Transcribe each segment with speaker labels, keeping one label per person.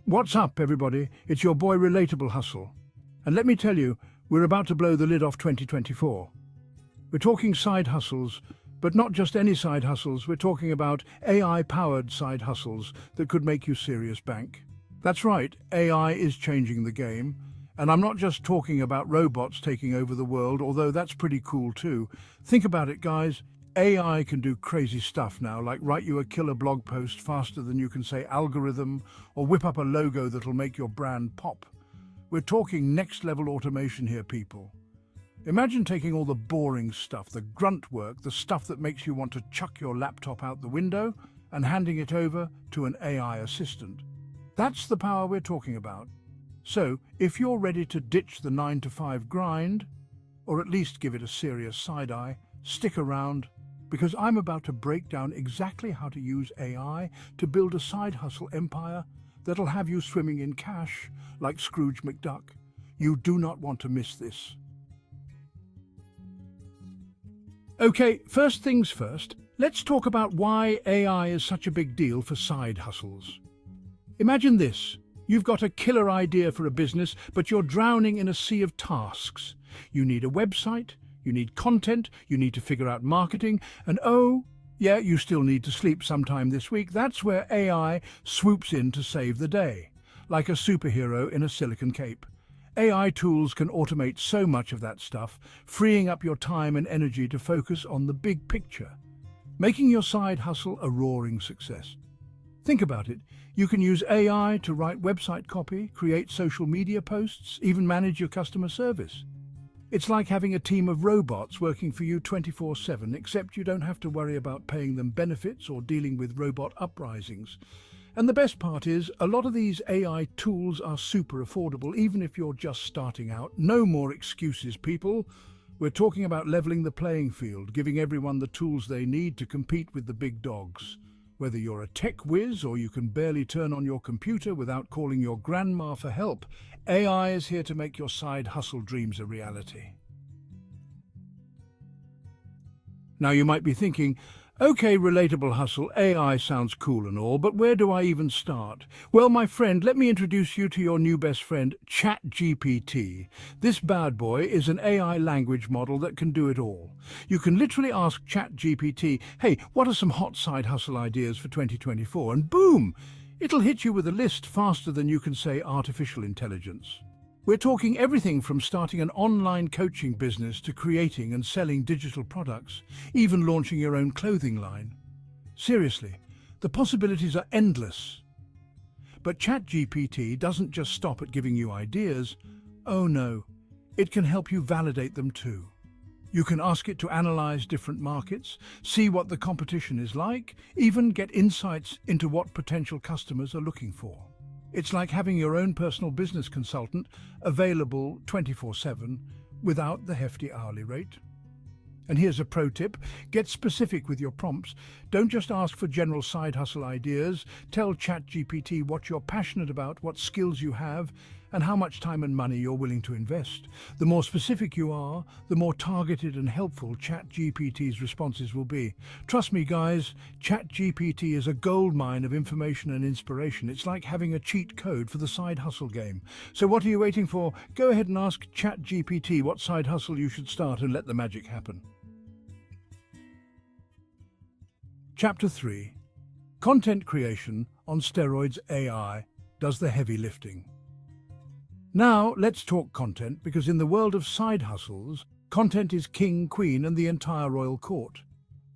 Speaker 1: What's up, everybody? It's your boy Relatable Hustle. And let me tell you, we're about to blow the lid off 2024. We're talking side hustles, but not just any side hustles. We're talking about AI-powered side hustles that could make you serious bank. That's right, AI is changing the game. And I'm not just talking about robots taking over the world, although that's pretty cool too. Think about it, guys. AI can do crazy stuff now, like write you a killer blog post faster than you can say algorithm, or whip up a logo that'll make your brand pop. We're talking next-level automation here, people. Imagine taking all the boring stuff, the grunt work, the stuff that makes you want to chuck your laptop out the window, and handing it over to an AI assistant. That's the power we're talking about. So, if you're ready to ditch the 9-to-5 grind, or at least give it a serious side-eye, stick around, because I'm about to break down exactly how to use AI to build a side hustle empire that'll have you swimming in cash like Scrooge McDuck. You do not want to miss this. Okay, first things first, let's talk about why AI is such a big deal for side hustles. Imagine this. You've got a killer idea for a business, but you're drowning in a sea of tasks. You need a website, you need content, you need to figure out marketing, and oh, yeah, you still need to sleep sometime this week. That's where AI swoops in to save the day, like a superhero in a silicon cape. AI tools can automate so much of that stuff, freeing up your time and energy to focus on the big picture, making your side hustle a roaring success. Think about it. You can use AI to write website copy, create social media posts, even manage your customer service. It's like having a team of robots working for you 24/7, except you don't have to worry about paying them benefits or dealing with robot uprisings. And the best part is, a lot of these AI tools are super affordable, even if you're just starting out. No more excuses, people. We're talking about leveling the playing field, giving everyone the tools they need to compete with the big dogs. Whether you're a tech whiz or you can barely turn on your computer without calling your grandma for help, AI is here to make your side hustle dreams a reality. Now you might be thinking, okay, Relatable Hustle, AI sounds cool and all, but where do I even start? Well, my friend, let me introduce you to your new best friend, ChatGPT. This bad boy is an AI language model that can do it all. You can literally ask ChatGPT, hey, what are some hot side hustle ideas for 2024? And boom, it'll hit you with a list faster than you can say artificial intelligence. We're talking everything from starting an online coaching business to creating and selling digital products, even launching your own clothing line. Seriously, the possibilities are endless. But ChatGPT doesn't just stop at giving you ideas. Oh no, it can help you validate them too. You can ask it to analyze different markets, see what the competition is like, even get insights into what potential customers are looking for. It's like having your own personal business consultant available 24/7 without the hefty hourly rate. And here's a pro tip, get specific with your prompts. Don't just ask for general side hustle ideas. Tell ChatGPT what you're passionate about, what skills you have, and how much time and money you're willing to invest. The more specific you are, the more targeted and helpful ChatGPT's responses will be. Trust me, guys, ChatGPT is a goldmine of information and inspiration. It's like having a cheat code for the side hustle game. So what are you waiting for? Go ahead and ask ChatGPT what side hustle you should start and let the magic happen. Chapter 3. Content creation on steroids. AI does the heavy lifting. Now, let's talk content, because in the world of side hustles, content is king, queen, and the entire royal court.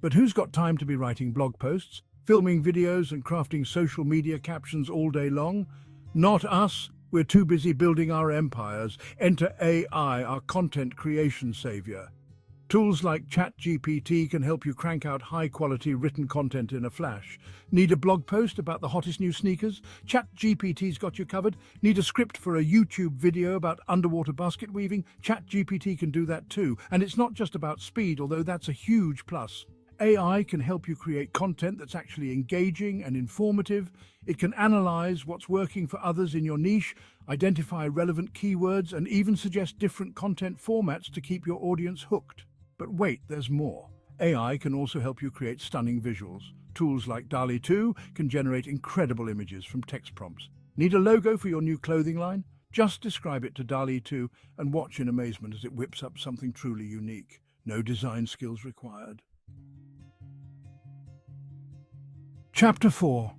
Speaker 1: But who's got time to be writing blog posts, filming videos, and crafting social media captions all day long? Not us. We're too busy building our empires. Enter AI, our content creation savior. Tools like ChatGPT can help you crank out high-quality written content in a flash. Need a blog post about the hottest new sneakers? ChatGPT's got you covered. Need a script for a YouTube video about underwater basket weaving? ChatGPT can do that too. And it's not just about speed, although that's a huge plus. AI can help you create content that's actually engaging and informative. It can analyze what's working for others in your niche, identify relevant keywords, and even suggest different content formats to keep your audience hooked. But wait, there's more. AI can also help you create stunning visuals. Tools like DALL-E 2 can generate incredible images from text prompts. Need a logo for your new clothing line? Just describe it to DALL-E 2 and watch in amazement as it whips up something truly unique. No design skills required. Chapter 4.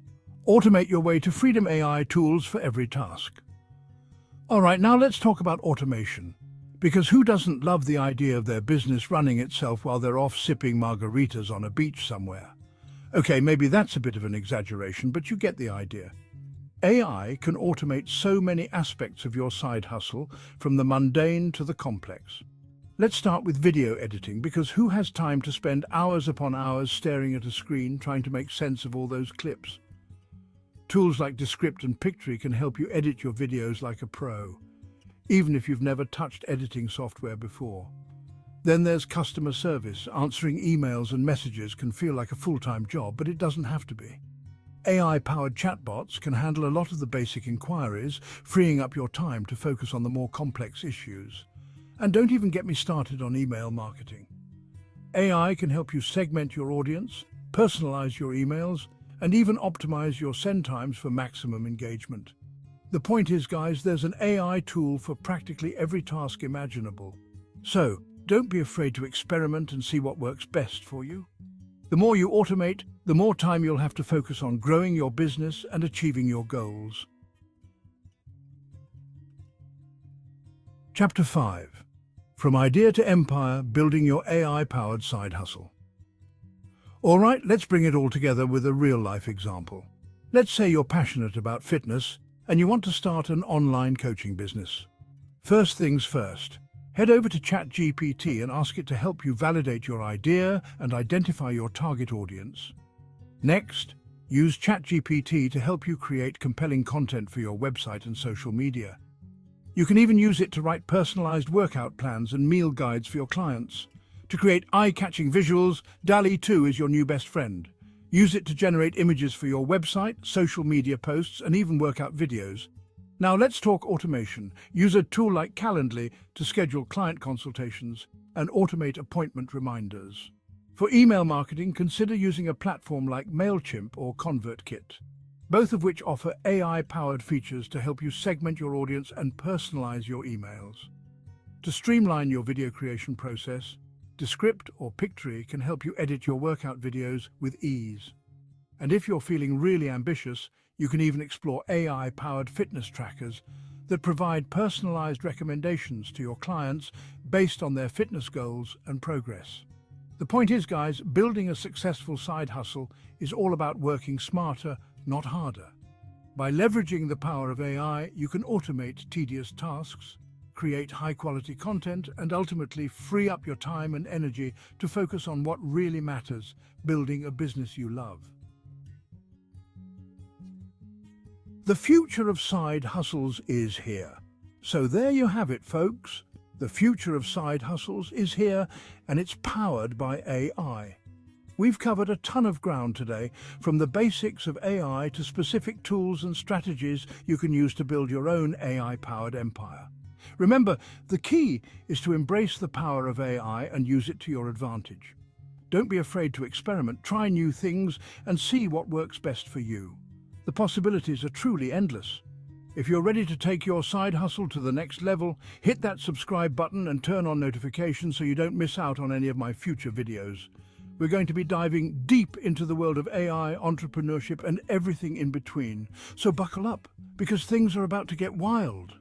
Speaker 1: Automate your way to Freedom AI tools for every task. All right, now let's talk about automation. Because who doesn't love the idea of their business running itself while they're off sipping margaritas on a beach somewhere? Okay, maybe that's a bit of an exaggeration, but you get the idea. AI can automate so many aspects of your side hustle, from the mundane to the complex. Let's start with video editing, because who has time to spend hours upon hours staring at a screen trying to make sense of all those clips? Tools like Descript and Pictory can help you edit your videos like a pro, even if you've never touched editing software before. Then there's customer service. Answering emails and messages can feel like a full-time job, but it doesn't have to be. AI-powered chatbots can handle a lot of the basic inquiries, freeing up your time to focus on the more complex issues. And don't even get me started on email marketing. AI can help you segment your audience, personalize your emails, and even optimize your send times for maximum engagement. The point is, guys, there's an AI tool for practically every task imaginable. So, don't be afraid to experiment and see what works best for you. The more you automate, the more time you'll have to focus on growing your business and achieving your goals. Chapter 5. From Idea to Empire, Building Your AI-Powered Side Hustle. All right, let's bring it all together with a real-life example. Let's say you're passionate about fitness and you want to start an online coaching business. First things first. Head over to ChatGPT and ask it to help you validate your idea and identify your target audience. Next, use ChatGPT to help you create compelling content for your website and social media. You can even use it to write personalized workout plans and meal guides for your clients. To create eye-catching visuals, DALL-E 2 is your new best friend. Use it to generate images for your website, social media posts, and even workout videos. Now let's talk automation. Use a tool like Calendly to schedule client consultations and automate appointment reminders. For email marketing, consider using a platform like MailChimp or ConvertKit, both of which offer AI-powered features to help you segment your audience and personalize your emails. To streamline your video creation process, Descript or Pictory can help you edit your workout videos with ease. And if you're feeling really ambitious, you can even explore AI-powered fitness trackers that provide personalized recommendations to your clients based on their fitness goals and progress. The point is, guys, building a successful side hustle is all about working smarter, not harder. By leveraging the power of AI, you can automate tedious tasks, create high-quality content, and ultimately free up your time and energy to focus on what really matters, building a business you love. The future of side hustles is here. So there you have it, folks. The future of side hustles is here, and it's powered by AI. We've covered a ton of ground today, from the basics of AI to specific tools and strategies you can use to build your own AI-powered empire. Remember, the key is to embrace the power of AI and use it to your advantage. Don't be afraid to experiment, try new things, and see what works best for you. The possibilities are truly endless. If you're ready to take your side hustle to the next level, hit that subscribe button and turn on notifications so you don't miss out on any of my future videos. We're going to be diving deep into the world of AI, entrepreneurship, and everything in between. So buckle up, because things are about to get wild.